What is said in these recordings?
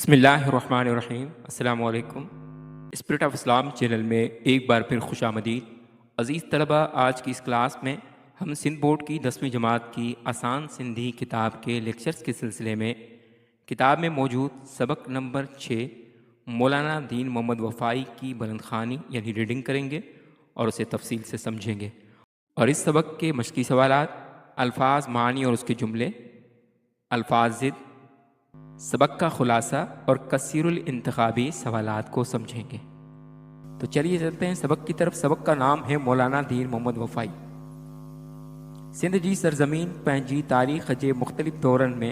بسم اللہ الرحمن الرحیم۔ السلام علیکم۔ اسپرٹ آف اسلام چینل میں ایک بار پھر خوش آمدید۔ عزیز طلبہ، آج کی اس کلاس میں ہم سندھ بورڈ کی 10ویں جماعت کی آسان سندھی کتاب کے لیکچرز کے سلسلے میں کتاب میں موجود سبق نمبر 6 مولانا دین محمد وفائی کی بلند خوانی یعنی ریڈنگ کریں گے اور اسے تفصیل سے سمجھیں گے۔ اور اس سبق کے مشقی سوالات، الفاظ، معنی اور اس کے جملے، الفاظ ضد، سبق کا خلاصہ اور کثیر الانتخابی سوالات کو سمجھیں گے۔ تو چلیے چلتے ہیں سبق کی طرف۔ سبق کا نام ہے مولانا دین محمد وفائی۔ سندھ جی سرزمین پنجی تاریخ جے مختلف دورن میں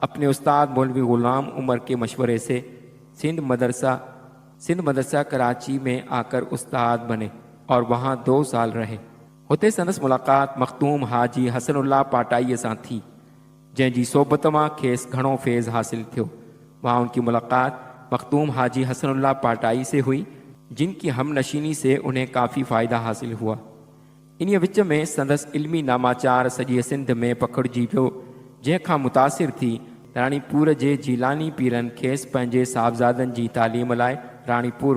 اپنے استاد مولوی غلام عمر کے مشورے سے سندھ مدرسہ کراچی میں آ کر استاد بنے اور وہاں 2 سال رہے۔ ہوتے سندس ملاقات مختوم حاجی حسن اللہ پاٹائی سان تھی، جن کی صحبت میں کھیس گھنو فیض حاصل تھو۔ وہاں ان کی ملاقات مختوم حاجی حسن اللہ پاٹائی سے ہوئی، جن کی ہم نشینی سے انہیں کافی فائدہ حاصل ہوا۔ انہی وچ میں سندس علمی ناماچار سڄے سندھ میں پکڑجی پیو، جنکھاں متاثر تھی رانی پور جے جیلانی پیرن کھیس پنجے صاحبزادن جی تعلیم لائے رانی پور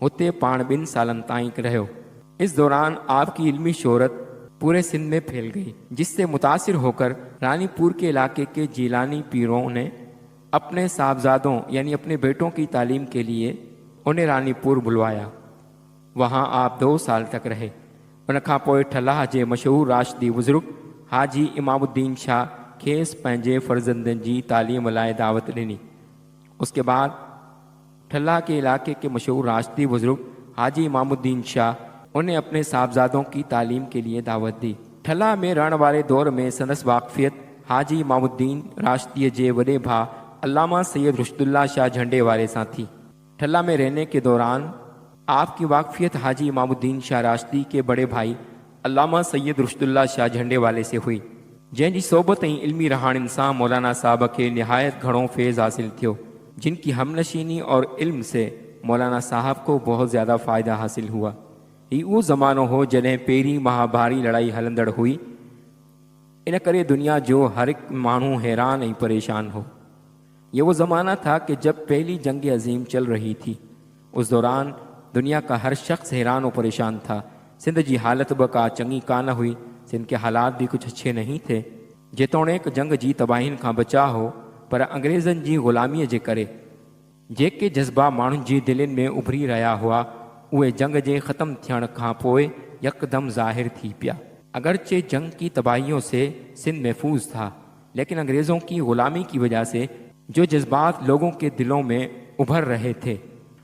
ہوتے پان 2 سالن تائیں رہو۔ اس دوران آپ کی علمی شہرت پورے سندھ میں پھیل گئی، جس سے متاثر ہو کر رانی پور کے علاقے کے جیلانی پیروں نے اپنے صاحبزادوں یعنی اپنے بیٹوں کی تعلیم کے لیے انہیں رانی پور بلوایا۔ وہاں آپ 2 سال تک رہے۔ ان کھاں پوئے ٹھلاہ جے مشہور راشدی بزرگ حاجی امام الدین شاہ کھیس پنجے فرزندن جی تعلیم لائے دعوت ڈنی۔ اس کے بعد ٹھلاہ کے علاقے کے مشہور راشدی بزرگ حاجی امام الدین شاہ انہیں اپنے صاحبزادوں کی تعلیم کے لیے دعوت دی۔ ٹھلاہ میں رہن والے دور میں سندس واقفیت حاجی امام الدین راشدی جے وڈے بھا علامہ سید رشد اللہ شاہ جھنڈے والے سان تھی۔ ٹھلاہ میں رہنے کے دوران آپ کی واقفیت حاجی امام الدین شاہ راشدی کے بڑے بھائی علامہ سید رشد اللہ شاہ جھنڈے والے سے ہوئی، جن کی صحبت علمی رہاڑن سان مولانا صاحب کے نہایت گھنو فیض حاصل تھو، جن کی ہم نشینی اور علم سے مولانا صاحب کو بہت زیادہ فائدہ حاصل ہوا۔ یہ وہ زمانو ہو جنہیں پیری مہابھاری لڑائی ہلندڑ ہوئی، ان کرے دنیا جو ہر ایک مانو حیران اور پریشان ہو۔ یہ وہ زمانہ تھا کہ جب پہلی جنگ عظیم چل رہی تھی۔ اس دوران دنیا کا ہر شخص حیران و پریشان تھا۔ سندھ کی حالت بکا چنگی کان ہوئی، سندھ کے حالات بھی کچھ اچھے نہیں تھے۔ جیتوڑیک جنگ کی تباہین کا بچا ہو، پر انگریزن کی غلامی کے کرے جیکے جذبہ مانن کی دلن میں ابھری رہا ہوا، وہ جنگ کے ختم تھن کا پوئے یکدم ظاہر تھی پیا۔ اگرچہ جنگ کی تباہیوں سے سندھ محفوظ تھا، لیکن انگریزوں کی غلامی کی وجہ سے جو جذبات لوگوں کے دلوں میں ابھر رہے تھے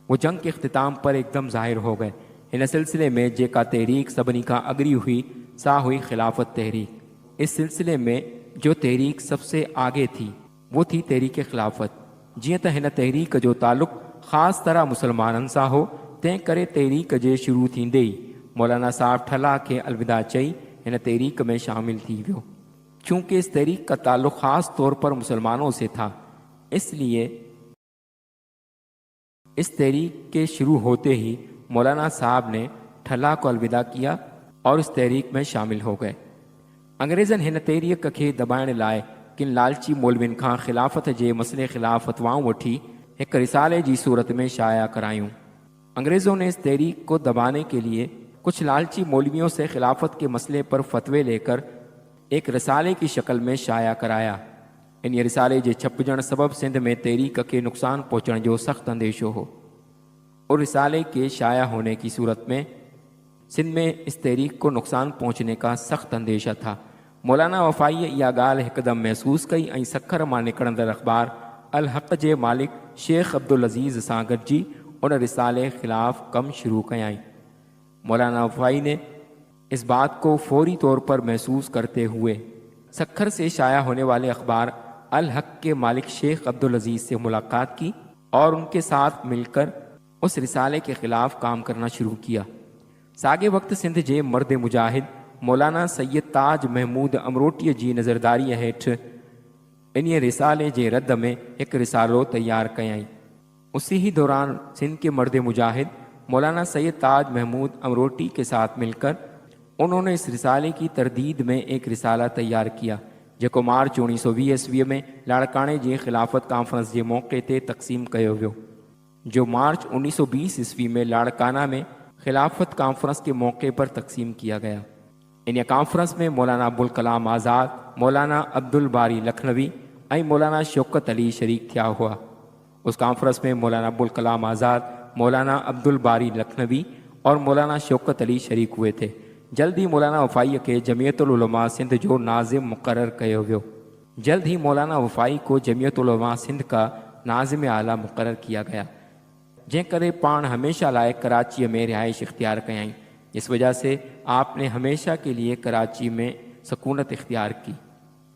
وہ جنگ کے اختتام پر ایک دم ظاہر ہو گئے۔ ان سلسلے میں جیکا تحریک سبنی کا اگری ہوئی سا ہوئی خلافت تحریک۔ اس سلسلے میں جو تحریک سب سے آگے تھی وہ تھی تحریک خلافت۔ جیئں ت ہن تحریک جو تعلق خاص طرح مسلمانن سا ہو، تنہیں کرے تحریک جے شروع تھیندے ہی مولانا صاحب ٹھلاہ کے الوداع چئی ان تحریک میں شامل تھی ویو۔ چونکہ اس تحریک کا تعلق خاص طور پر مسلمانوں سے تھا، اس لیے اس تحریک کے شروع ہوتے ہی مولانا صاحب نے ٹھلاہ کو الوداع کیا اور اس تحریک میں شامل ہو گئے۔ انگریزن ہن تحریک کے دبائن لائے کن لالچی مولوین کھان خلافت کے مسئلے خلاف فتواؤں وٹھی ایک رسالے کی صورت میں شائع کرائیوں۔ انگریزوں نے اس تحریک کو دبانے کے لیے کچھ لالچی مولویوں سے خلافت کے مسئلے پر فتوے لے کر ایک رسالے کی شکل میں شائع کرایا۔ ان رسالے کے چھپجن سبب سندھ میں تحریک کے نقصان پہنچنے جو سخت اندیشو ہو، اور رسالے کے شائع ہونے کی صورت میں سندھ میں اس تحریک کو نقصان پہنچنے کا سخت اندیشہ تھا۔ مولانا وفائی یہ گال ایک دم محسوس کئی اور سکھر ماں نکڑندڑ اخبار الحق کے مالک شیخ عبدالعزیز سان گڈجی ان رسالے خلاف کم شروع کیائیں۔ مولانا وفائی نے اس بات کو فوری طور پر محسوس کرتے ہوئے سکھر سے شائع ہونے والے اخبار الحق کے مالک شیخ عبدالعزیز سے ملاقات کی اور ان کے ساتھ مل کر اس رسالے کے خلاف کام کرنا شروع کیا۔ ساگے وقت سندھ کے مرد مجاہد مولانا سید تاج محمود امروٹی جی نظرداری ہیٹھ ان رسالے کے رد میں ایک رسالو تیار کیائیں۔ اسی ہی دوران سندھ کے مرد مجاہد مولانا سید تاج محمود امروٹی کے ساتھ مل کر انہوں نے اس رسالے کی تردید میں ایک رسالہ تیار کیا، جکو مارچ 1920 عیسوی میں لاڑکانے جی خلافت کانفرنس کے موقع تے تقسیم کیو ویو۔ جو مارچ 1920 عیسوی میں لاڑکانہ میں خلافت کانفرنس کے موقع پر تقسیم کیا گیا۔ ان کانفرنس میں مولانا ابوالکلام آزاد، مولانا عبدالباری لکھنوی اور مولانا شوکت علی شریک تھیا ہوا۔ اس کانفرنس میں مولانا ابوالکلام آزاد، مولانا عبدالباری لکھنوی اور مولانا شوکت علی شریک ہوئے تھے۔ جلد ہی مولانا وفائی کے جمعیت العلماء سندھ جو ناظم مقرر کیو ویو۔ جلد ہی مولانا وفائی کو جمعیت العلماء سندھ کا ناظم اعلیٰ مقرر کیا گیا، جن کرے پان ہمیشہ لائے کراچی میں رہائش اختیار کیائیں۔ اس وجہ سے آپ نے ہمیشہ کے لیے کراچی میں سکونت اختیار کی۔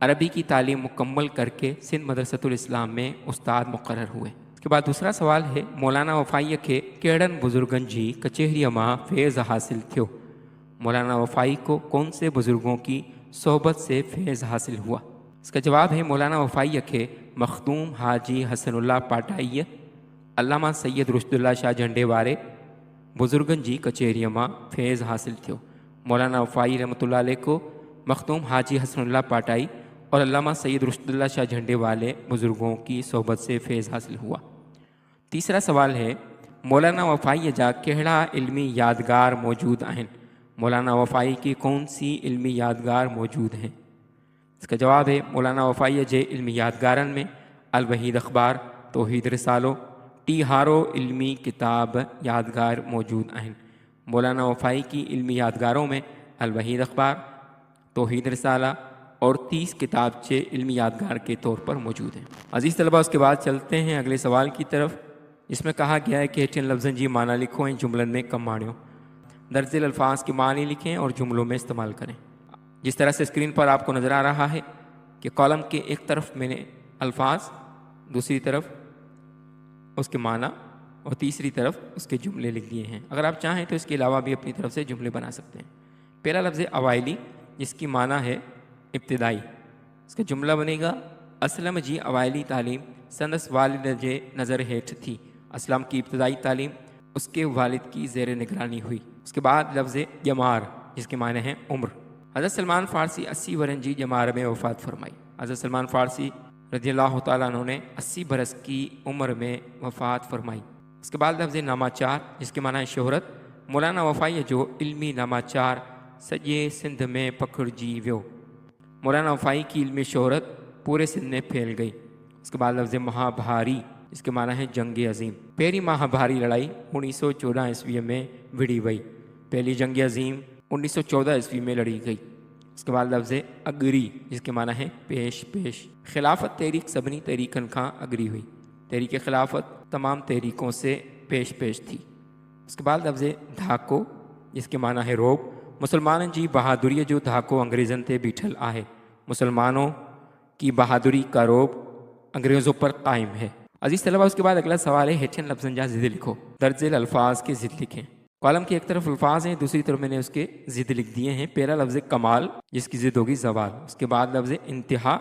عربی کی تعلیم مکمل کر کے سندھ مدرسۃ الاسلام میں استاد مقرر ہوئے۔ اس کے بعد دوسرا سوال ہے مولانا وفائی کے کیڑن بزرگن جی کچہری ماں فیض حاصل تھو؟ مولانا وفائی کو کون سے بزرگوں کی صحبت سے فیض حاصل ہوا؟ اس کا جواب ہے مولانا وفائی کے مخدوم حاجی حسن اللہ پاٹائی، علامہ سید رشد اللہ شاہ جھنڈے والے بزرگن جی کچہری ماں فیض حاصل تھو۔ مولانا وفائی رحمۃ اللہ علیہ کو مخدوم حاجی حسن اللہ پاٹائی اور علامہ سید رشد اللہ شاہ جھنڈے والے بزرگوں کی صحبت سے فیض حاصل ہوا۔ تیسرا سوال ہے مولانا وفائی جا کہڑا علمی یادگار موجود ہیں؟ مولانا وفائی کی کون سی علمی یادگار موجود ہیں؟ اس کا جواب ہے مولانا وفائی جے علمی یادگارن میں الوحید اخبار، توحید رسالو، ٹی ہارو علمی کتاب یادگار موجود ہیں۔ مولانا وفائی کی علمی یادگاروں میں الوحید اخبار، توحید رسالہ اور 30 کتابچے علمی یادگار کے طور پر موجود ہیں۔ عزیز طلبہ، اس کے بعد چلتے ہیں اگلے سوال کی طرف، جس میں کہا گیا ہے کہ ہیٹھن لفظن جی معنی لکھو ان جملن میں کم مانیو۔ درج ذیل الفاظ کے معنی لکھیں اور جملوں میں استعمال کریں۔ جس طرح سے اسکرین پر آپ کو نظر آ رہا ہے کہ کالم کے ایک طرف میں نے الفاظ، دوسری طرف اس کے معنی اور تیسری طرف اس کے جملے لکھ دیے ہیں۔ اگر آپ چاہیں تو اس کے علاوہ بھی اپنی طرف سے جملے بنا سکتے ہیں۔ پہلا لفظ اوائلی، جس کی معنی ہے ابتدائی۔ اس کا جملہ بنے گا اسلم جی اوائلی تعلیم سندس والد جے نظر ہیٹھ تھی۔ اسلم کی ابتدائی تعلیم اس کے والد کی زیر نگرانی ہوئی۔ اس کے بعد لفظ جمار، جس کے معنی ہیں عمر۔ حضرت سلمان فارسی 80 برس جی جمار میں وفات فرمائی۔ حضرت سلمان فارسی رضی اللہ تعالیٰ عنہ نے 80 برس کی عمر میں وفات فرمائی۔ اس کے بعد لفظ ناماچار، جس کے معنی ہے شہرت۔ مولانا وفائی جو علمی ناماچار سجے سندھ میں پکڑ جی ویو۔ مولانا وفائی کی علمی شہرت پورے سندھ میں پھیل گئی۔ اس کے بعد لفظ مہابھاری، اس کے معنی ہے جنگ عظیم۔ پہلی مہابھاری لڑائی 1914 عیسوی میں وڑی وئی۔ پہلی جنگ عظیم 1914 عیسوی میں لڑی گئی۔ اس کے بعد لفظ اگری، جس کے معنی ہے پیش پیش۔ خلافت تحریک سبنی تحریکن کھاں اگری ہوئی۔ تحریک خلافت تمام تحریکوں سے پیش پیش تھی۔ اس کے بعد لفظ دھاکو، جس کے معنی ہے روب۔ مسلمان جی بہادری جو دھاکو انگریزن تے بیٹھل آہے۔ مسلمانوں کی بہادری کا روب انگریزوں پر قائم ہے۔ عزیز طلبہ، اس کے بعد اگلا سوال ہے ہیٹھن لفظن جا ضد لکھو۔ درج ذیل الفاظ کے ضد لکھیں۔ کالم کی ایک طرف الفاظ ہیں، دوسری طرف میں نے اس کے ضد لکھ دیے ہیں۔ پہلا لفظ کمال، جس کی ضد ہوگی زوال۔ اس کے بعد لفظ انتہا،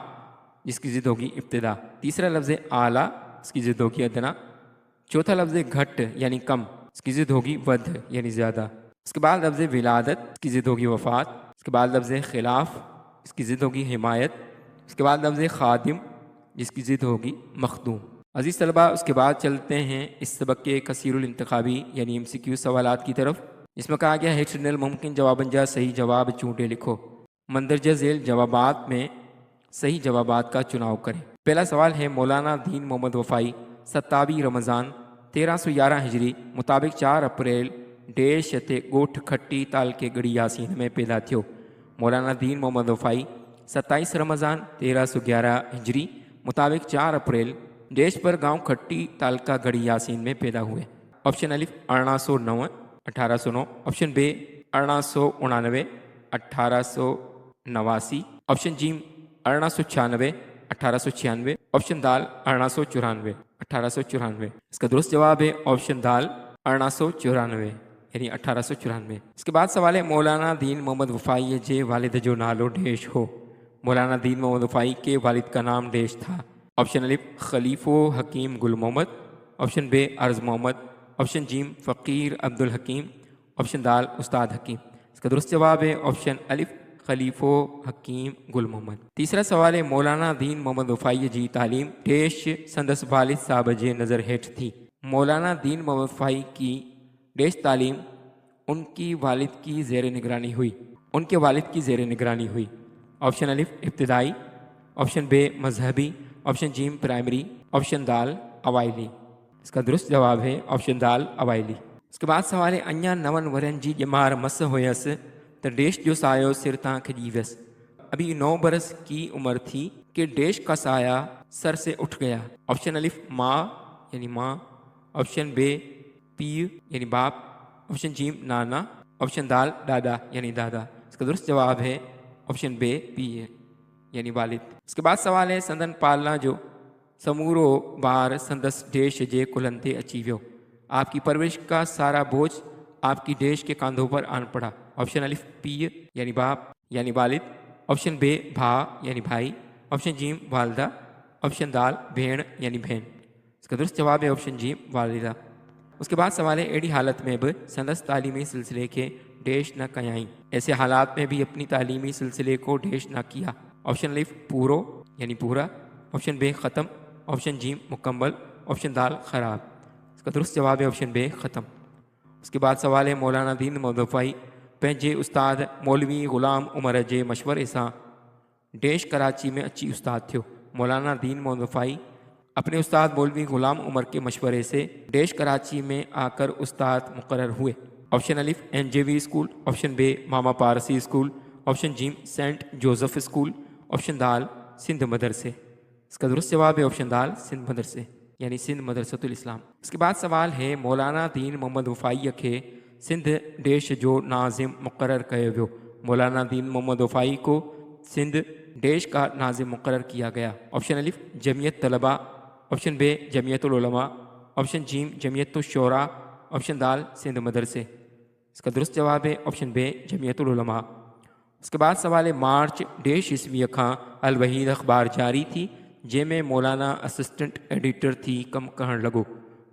جس کی ضد ہوگی ابتدا۔ تیسرا لفظ اعلیٰ، اس کی ضد ہوگی ادنا۔ چوتھا لفظ گھٹ یعنی کم، اس کی ضد ہوگی ود یعنی زیادہ۔ اس کے بعد لفظ ولادت، اس کی ضد ہوگی وفات۔ اس کے بعد لفظ خلاف، اس کی ضد ہوگی حمایت۔ اس کے بعد لفظ خادم، جس کی ضد ہوگی مخدوم۔ عزیز طلبہ، اس کے بعد چلتے ہیں اس سبق کے کثیر الانتخابی یعنی MCQ سوالات کی طرف، جس میں کہا گیا ہے ہیٹھن ممکن جوابن جا صحیح جواب چونٹے لکھو۔ مندرجہ ذیل جوابات میں صحیح جوابات کا چناؤ کریں۔ پہلا سوال ہے مولانا دین محمد وفائی 27 رمضان 1311 ہجری مطابق 4 اپریل ڈیش تے گوٹھ کھٹی تال کے گڑی یاسین میں پیدا تھو۔ مولانا دین محمد وفائی 27 رمضان 1311 ہجری مطابق 4 اپریل ڈیش پر گاؤں کھٹی تالکا گڑی یاسین میں پیدا ہوئے۔ آپشن الف 1809 1809، آپشن بے 1899 1889، آپشن جیم 1896 1896، آپشن دال 1894 1894۔ اس کا درست جواب ہے آپشن دال 1894 یعنی 1894۔ اس کے بعد سوال ہے مولانا دین محمد وفائی جے والد جو نالو ڈیش ہو۔ مولانا دین محمد وفائی کے والد کا نام ڈیش تھا۔ آپشن الف خلیفو حکیم گل محمد، آپشن بے ارض محمد، آپشن جیم فقیر عبد الحکیم، آپشن دال استاد حکیم۔ اس کا درست جواب ہے آپشن الف خلیفو حکیم گل محمد۔ تیسرا سوال ہے مولانا دین محمد وفائی جی تعلیم ڈیش سندس والد صاحب جے نظر ہیٹھ تھی۔ مولانا دین محمد وفائی کی ڈیش تعلیم ان کی والد کی زیر نگرانی ہوئی۔ ان کے والد کی زیر نگرانی ہوئی۔ آپشن الف ابتدائی، آپشن بے مذہبی، آپشن جیم پرائمری، آپشن دال اوائلی۔ اس کا درست جواب ہے آپشن دال اوائلی۔ اس کے بعد سوال ہے انیا 9 ورن جی جمار مس ہویس تو ڈیش جو سایو سر تاں کھجیوس۔ ابھی 9 برس کی عمر تھی کہ ڈیش کا سایہ سر سے اٹھ گیا۔ آپشن الف ماں یعنی ماں، آپشن بے پی یعنی باپ، آپشن جیم نانا، آپشن دال دادا یعنی دادا۔ اس کا درست جواب ہے آپشن بے پی یعنی والد۔ اس کے بعد سوال ہے سندن پالنا جو سمورو بار سندس ڈیش جے کلندے اچی ویو، آپ کی پرورش کا سارا بوجھ آپ کی ڈیش کے کاندھوں پر آن پڑا۔ آپشن الف پی یعنی باپ یعنی والد، آپشن بے بھا یعنی بھائی، آپشن جیم والدہ، آپشن دال بھیڑ یعنی بہن۔ اس کا درست جواب ہے آپشن جیم والدہ۔ اس کے بعد سوال ہے ایڑی حالت میں بھی سندس تعلیمی سلسلے کے ڈیش نہ کیائیں، ایسے حالات میں بھی اپنی تعلیمی سلسلے کو ڈیش نہ کیا۔ آپشن الف پورو یعنی پورا، آپشن بے ختم، آپشن جیم مکمل، آپشن دال خراب۔ اس کا درست جواب ہے آپشن بے ختم۔ اس کے بعد سوال ہے مولانا دین محمد وفائی پنجے استاد مولوی غلام عمر جے مشورے ساں ڈیش کراچی میں اچھی استاد تھو۔ مولانا دین محمد وفائی اپنے استاد مولوی غلام عمر کے مشورے سے ڈیش کراچی میں آ کر استاد مقرر ہوئے۔ آپشن الف این جے وی اسکول، آپشن بے ماما پارسی اسکول، آپشن جیم سینٹ جوزف اسکول، آپشن دال سندھ مدرسے۔ اس کا درست جواب ہے آپشن دال سندھ مدرسے یعنی سندھ مدرسۃ الاسلام۔ اس کے بعد سوال ہے مولانا دین محمد وفائی کے سندھ ڈیش جو ناظم مقرر کیا ویو۔ مولانا دین محمد وفائی کو سندھ ڈیش کا ناظم مقرر کیا گیا۔ آپشن الف جمعیت طلباء، آپشن بے جمعیت العلماء، آپشن جیم جمعیت الشورا، آپشن دال سندھ مدرسے۔ اس کا درست جواب ہے آپشن بے جمعیت العلماء۔ اس کے بعد سوال ہے مارچ ڈیش عیسوی کھاں الوحید اخبار جاری تھی جے میں مولانا اسسٹنٹ ایڈیٹر تھی کم کرن لگو۔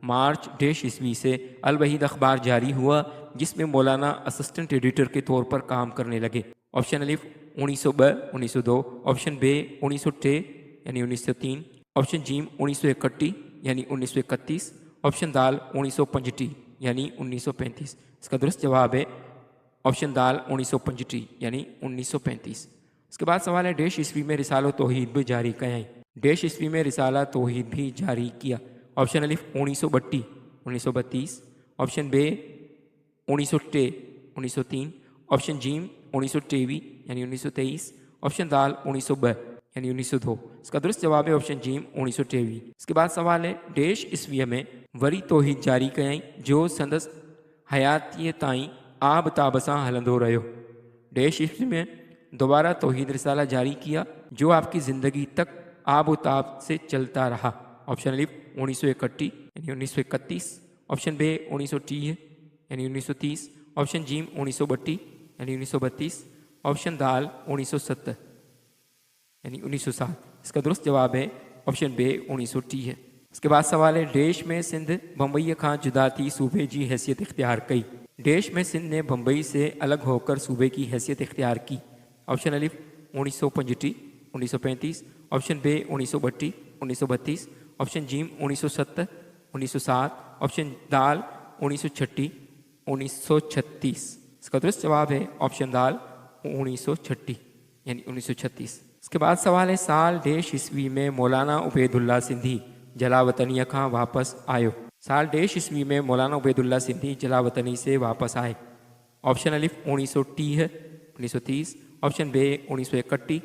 مارچ ڈیش عیسوی سے الوحید اخبار جاری ہوا جس میں مولانا اسسٹنٹ ایڈیٹر کے طور پر کام کرنے لگے۔ آپشن الف 1902 1902، آپشن بے 1903 یعنی 1903، آپشن جیم 1931 یعنی 1931، آپشن دال 1935 یعنی 1935۔ اس کا درست جواب ہے آپشن دال 1935 یعنی 1935۔ اس کے بعد سوال ہے ڈیش عیسوی میں رسالہ توحید بھی جاری کیا ہے۔ ڈیش عیسوی میں رسالہ توحید بھی جاری کیا۔ آپشن الف 1932 1932، آپشن بے 1903 1903، آپشن جیم 1923 یعنی 1923، آپشن دال 1902 یعنی 1902۔ اس کا درست جواب ہے آپشن جیم 1923۔ اس کے بعد سوال ہے ڈیش عیسوی میں وری توحید جاری کیائیں جو سندس حیاتی تائیں آب تاب ساں ہلندو رہو۔ ڈیش عیسوی میں دوبارہ توحید رسالہ جاری کیا جو آپ کی زندگی تک آب و تاب سے چلتا رہا۔ آپشن الف 1931 یعنی 1931، آپشن بے 1930 یعنی 1930، آپشن جیم 1932 یعنی 1932، آپشن دال 1970 یعنی 1907۔ اس کا درست جواب ہے آپشن بے 1930 ہے۔ اس کے بعد سوال ہے ڈیش میں سندھ بمبئی کھاں جدا تھی صوبے جی حیثیت اختیار کئی۔ ڈیش میں سندھ نے بمبئی سے الگ ہو کر صوبے کی حیثیت اختیار کی۔ آپشن الف 1935 1935، آپشن بے 1932 1932، آپشن جیم 1970 1907، آپشن دال 1936 1936۔ اس کا درست جواب ہے آپشن دال 1936 یعنی 1936۔ اس کے بعد سوال ہے سال ڈیش عیسوی میں مولانا عبید اللہ سندھی جلا وطنی کھاں واپس آئیو۔ سال ڈیش عیسوی میں مولانا عبید اللہ سندھی جلا وطنی سے واپس آئے۔ آپشن الف 1930 1930، آپشن بے 1931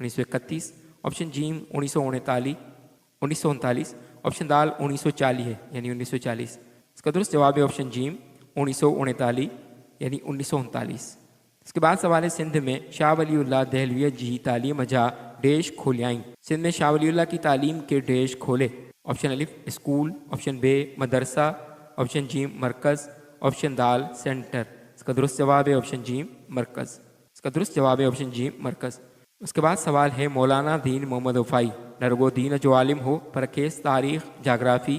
1931، آپشن جیم 1939 1939، آپشن دال 1940 یعنی 1940۔ اس کا درست جواب ہے آپشن جیم 1939 یعنی 1939۔ اس کے بعد سوال ہے سندھ میں شاہ ولی اللہ دہلوی جی تعلیم جا ڈیش کھولیائیں۔ سندھ میں شاہ ولی اللہ کی تعلیم کے ڈیش کھولے۔ آپشن الف اسکول، آپشن بے مدرسہ، آپشن جیم مرکز، آپشن دال سینٹر۔ اس کا درست جواب ہے آپشن جیم مرکز۔ اس کا درست جواب ہے آپشن جیم مرکز۔ اس کے بعد سوال ہے مولانا دین محمد وفائی نرگو دین جو عالم ہو پر کھیس تاریخ جاگرافی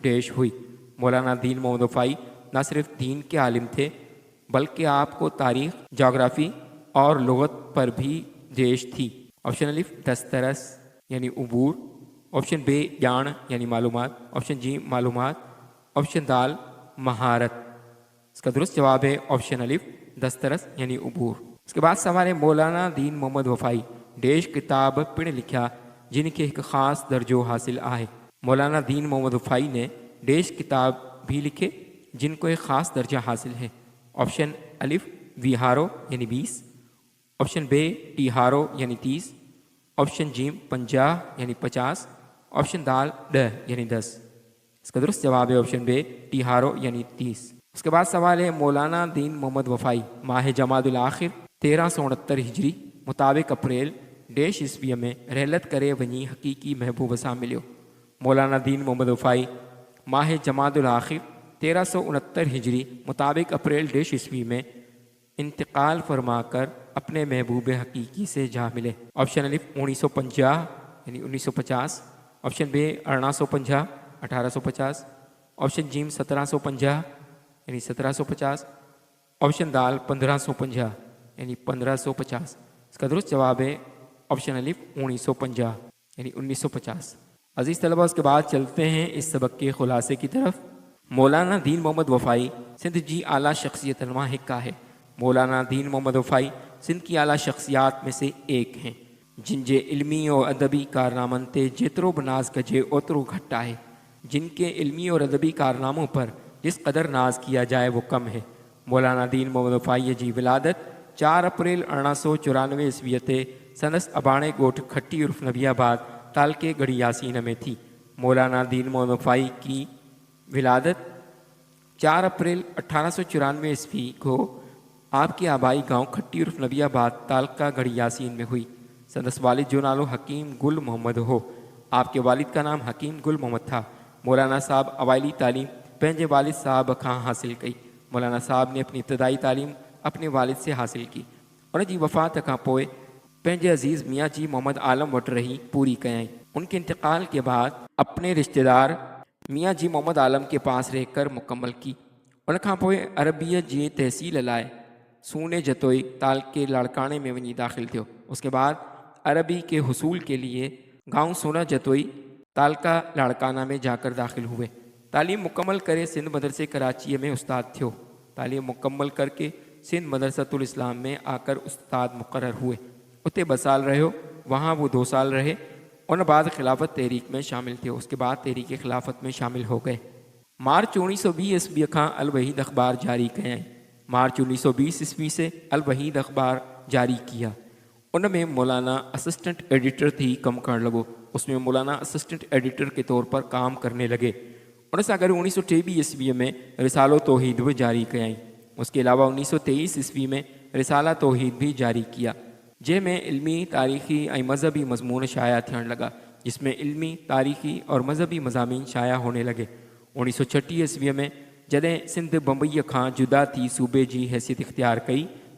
ڈیش ہوئی۔ مولانا دین محمد وفائی نہ صرف دین کے عالم تھے بلکہ آپ کو تاریخ، جغرافی اور لغت پر بھی ڈیش تھی۔ آپشن الف دسترس یعنی عبور، آپشن بے جان یعنی معلومات، آپشن جی معلومات، آپشن دال مہارت۔ اس کا درست جواب ہے آپشن الف دسترس یعنی عبور۔ اس کے بعد سوال ہے مولانا دین محمد وفائی ڈیش کتاب پن لکھیا جن کے ایک خاص درجو حاصل ہے۔ مولانا دین محمد وفائی نے ڈیش کتاب بھی لکھے جن کو ایک خاص درجہ حاصل ہے۔ آپشن الف ویہارو یعنی 20، آپشن بے ٹیہارو یعنی 30، آپشن جیم 50 یعنی 50، آپشن دال 10 یعنی 10۔ اس کا درست جواب ہے آپشن بے ٹیہارو یعنی 30۔ اس کے بعد سوال ہے مولانا دین محمد وفائی ماہ جمادی الاخر 1369 ہجری مطابق اپریل ڈیش عیسوی میں رحلت کرے ونی حقیقی محبوب سا ملیو۔ مولانا دین محمد وفائی ماہ جمادی الاخر 1369 ہجری مطابق اپریل ڈیش عیسوی میں انتقال فرما کر اپنے محبوب حقیقی سے جا ملے۔ آپشن الف 1950 یعنی 1950، آپشن بے 1850 1850، آپشن جیم 1750 یعنی 1750، آپشن دال 1550 یعنی 1550۔ اس کا درست جواب ہے آپشن الف 1950 یعنی 1950۔ عزیز طلبہ، اس کے بعد چلتے ہیں اس سبق کے خلاصے کی طرف۔ مولانا دین محمد وفائی سندھ جی اعلیٰ شخصیت علما حکا ہے۔ مولانا دین محمد وفائی سندھ کی اعلیٰ شخصیات میں سے ایک ہیں جن جے علمی اور ادبی کارنامن تے جترو بناز کجے اوترو گھٹ ہے۔ جن کے علمی اور ادبی کارناموں پر جس قدر ناز کیا جائے وہ کم ہے۔ مولانا دین محمد وفائی جی ولادت 4 اپریل 1894 عیسوی تے سندس ابانے گوٹھ کھٹی عرف نبی آباد تالکے گڑھی یاسین میں تھی۔ مولانا دین محمد وفائی کی ولادت 4 اپریل 1894 عیسوی کو آپ کے آبائی گاؤں کھٹی عرف نبی آباد تالکہ گڑھی یاسین میں ہوئی۔ سندس والد جو نالو حکیم گل محمد ہو۔ آپ کے والد کا نام حکیم گل محمد تھا۔ مولانا صاحب اوائلی تعلیم پنجے والد صاحب کھاں حاصل کی۔ مولانا صاحب نے اپنی ابتدائی تعلیم اپنے والد سے حاصل کی۔ ان جی وفات کھاں پوئے پنجے عزیز میاں جی محمد عالم وٹ رہی پوری کیائیں۔ ان کے انتقال کے بعد اپنے رشتہ دار میاں جی محمد عالم کے پاس رہ کر مکمل کی۔ ان کھاں پوئے عربیت جی تحصیل لائے سونے جتوئی تالکے لاڑکانے میں ونی داخل تھو۔ اس کے بعد عربی کے حصول کے لیے گاؤں سونا جتوئی تالکہ لاڑکانہ میں جا کر داخل ہوئے۔ تعلیم مکمل کرے سندھ مدرسے کراچی میں استاد تھو۔ تعلیم مکمل کر کے سندھ مدرسۃ الاسلام میں آ کر استاد مقرر ہوئے۔ اتے 2 سال رہو، وہاں وہ 2 سال رہے۔ ان بعد خلافت تحریک میں شامل تھے۔ اس کے بعد تحریک خلافت میں شامل ہو گئے۔ مارچ 1920 عیسوی کھاں الوحید اخبار جاری کیائیں۔ مارچ 1920 عیسوی سے الوحید اخبار جاری کیا۔ ان میں مولانا اسسٹنٹ ایڈیٹر تھی کم کرنے لگو۔ اس میں مولانا اسسٹنٹ ایڈیٹر کے طور پر کام کرنے لگے۔ ان سے اگر 1923 عیسوی میں رسالہ توحید بھی جاری کیائیں۔ اس کے علاوہ 1923 عیسوی میں رسالہ توحید بھی جاری کیا، جے میں علمی تاریخی اور مذہبی مضمون شائع تھیڻ لگا، جس میں علمی تاریخی اور مذہبی مضامین شائع ہونے لگے۔ 1936 عیسوی میں جدیں سندھ بمبئی کھاں جدا تھی صوبے جی حیثیت اختیار کئی،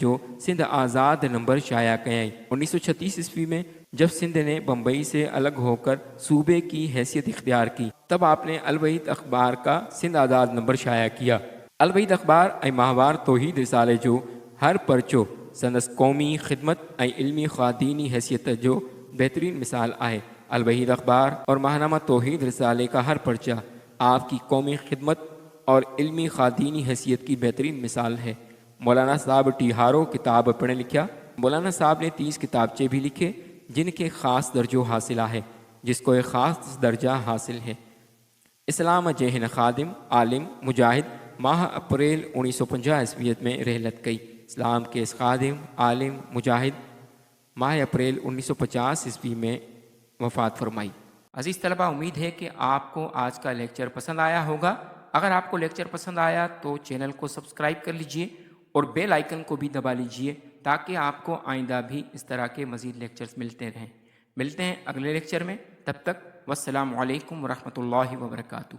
جو سندھ آزاد نمبر شائع کیائیں۔ 1936 عیسوی میں جب سندھ نے بمبئی سے الگ ہو کر صوبے کی حیثیت اختیار کی، تب آپ نے الوحید اخبار کا سندھ آزاد نمبر شائع کیا۔ الوحید اخبار ای ماہوار توحید رسالے جو ہر پرچو سندس قومی خدمت ای علمی خادینی حیثیت جو بہترین مثال ہے۔ الوحید اخبار اور ماہنامہ توحید رسالے کا ہر پرچہ آپ کی قومی خدمت اور علمی خادینی حیثیت کی بہترین مثال ہے۔ مولانا صاحب ٹیہارو کتاب پڑھے لکھا۔ مولانا صاحب نے 30 کتابچے بھی لکھے جن کے خاص درجہ حاصل ہے، جس کو ایک خاص درجہ حاصل ہے۔ اسلام جہن خادم عالم مجاہد ماہ اپریل 1950 عیسویت میں رحلت کی۔ اسلام کے اس خادم عالم مجاہد ماہ اپریل 1950 عیسوی میں وفات فرمائی۔ عزیز طلبہ، امید ہے کہ آپ کو آج کا لیکچر پسند آیا ہوگا۔ اگر آپ کو لیکچر پسند آیا تو چینل کو سبسکرائب کر لیجئے اور بیل آئیکن کو بھی دبا لیجئے تاکہ آپ کو آئندہ بھی اس طرح کے مزید لیکچرز ملتے رہیں۔ ملتے ہیں اگلے لیکچر میں، تب تک والسلام علیکم ورحمۃ اللہ وبرکاتہ۔